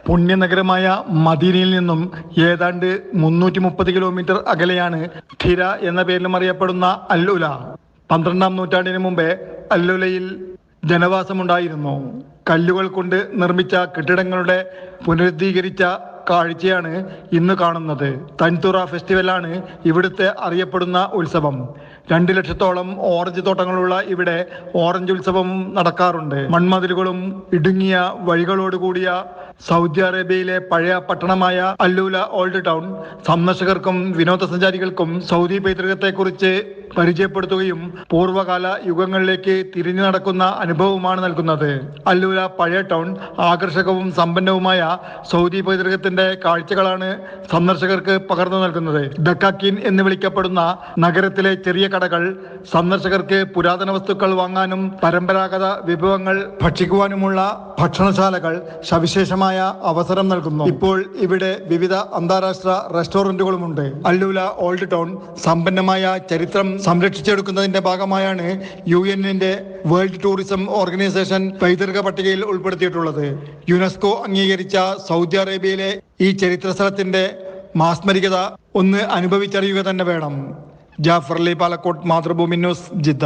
പുണ്യനഗരമായ മദീനയിൽ നിന്നും ഏതാണ്ട് 330 കിലോമീറ്റർ അകലെയാണ് ഹിര എന്ന പേരിലും അറിയപ്പെടുന്ന അൽ-ഉല. 12-ാം നൂറ്റാണ്ടിന് മുമ്പേ അൽ-ഉലയിൽ ജനവാസമുണ്ടായിരുന്നു. കല്ലുകൾ കൊണ്ട് നിർമ്മിച്ച കെട്ടിടങ്ങളുടെ പുനരുദ്ധീകരിച്ച കാഴ്ചയാണ് ഇന്ന് കാണുന്നത്. തൻതുറ ഫെസ്റ്റിവലാണ് ഇവിടുത്തെ അറിയപ്പെടുന്ന ഉത്സവം. 2 ലക്ഷത്തോളം ഓറഞ്ച് തോട്ടങ്ങളുള്ള ഇവിടെ ഓറഞ്ച് ഉത്സവം നടക്കാറുണ്ട്. മൺമതിലുകളും ഇടുങ്ങിയ വഴികളോടുകൂടിയ സൗദി അറേബ്യയിലെ പഴയ പട്ടണമായ അൽ-ഉല ഓൾഡ് ടൗൺ സന്ദർശകർക്കും വിനോദസഞ്ചാരികൾക്കും സൗദി പൈതൃകത്തെക്കുറിച്ച് പരിചയപ്പെടുത്തുകയും പൂർവ്വകാല യുഗങ്ങളിലേക്ക് തിരിഞ്ഞു നടക്കുന്ന അനുഭവമാണ് നൽകുന്നത്. അൽ-ഉല പഴയ ടൗൺ ആകർഷകവും സമ്പന്നവുമായ സൗദി പൈതൃകത്തിന്റെ കാഴ്ചകളാണ് സന്ദർശകർക്ക് പകർന്നു നൽകുന്നത്. ദക്കാക്കീൻ എന്ന് വിളിക്കപ്പെടുന്ന നഗരത്തിലെ ചെറിയ കടകൾ സന്ദർശകർക്ക് പുരാതന വസ്തുക്കൾ വാങ്ങാനും പരമ്പരാഗത വിഭവങ്ങൾ ഭക്ഷിക്കുവാനുമുള്ള ഭക്ഷണശാലകൾ സവിശേഷമായ അവസരം നൽകുന്നു. ഇപ്പോൾ ഇവിടെ വിവിധ അന്താരാഷ്ട്ര റെസ്റ്റോറന്റുകളുമുണ്ട്. അൽ-ഉല ഓൾഡ് ടൗൺ സമ്പന്നമായ ചരിത്രം സംരക്ഷിച്ചെടുക്കുന്നതിന്റെ ഭാഗമായാണ് UN-ന്റെ വേൾഡ് ടൂറിസം ഓർഗനൈസേഷൻ പൈതൃക പട്ടികയിൽ ഉൾപ്പെടുത്തിയിട്ടുള്ളത്. യുനെസ്കോ അംഗീകരിച്ച സൗദി അറേബ്യയിലെ ഈ ചരിത്ര സ്ഥലത്തിന്റെ മാസ്മരികത ഒന്ന് അനുഭവിച്ചറിയുക തന്നെ വേണം. Jafar Ali, Palakkode, Mathrubhumi news, Jeddah.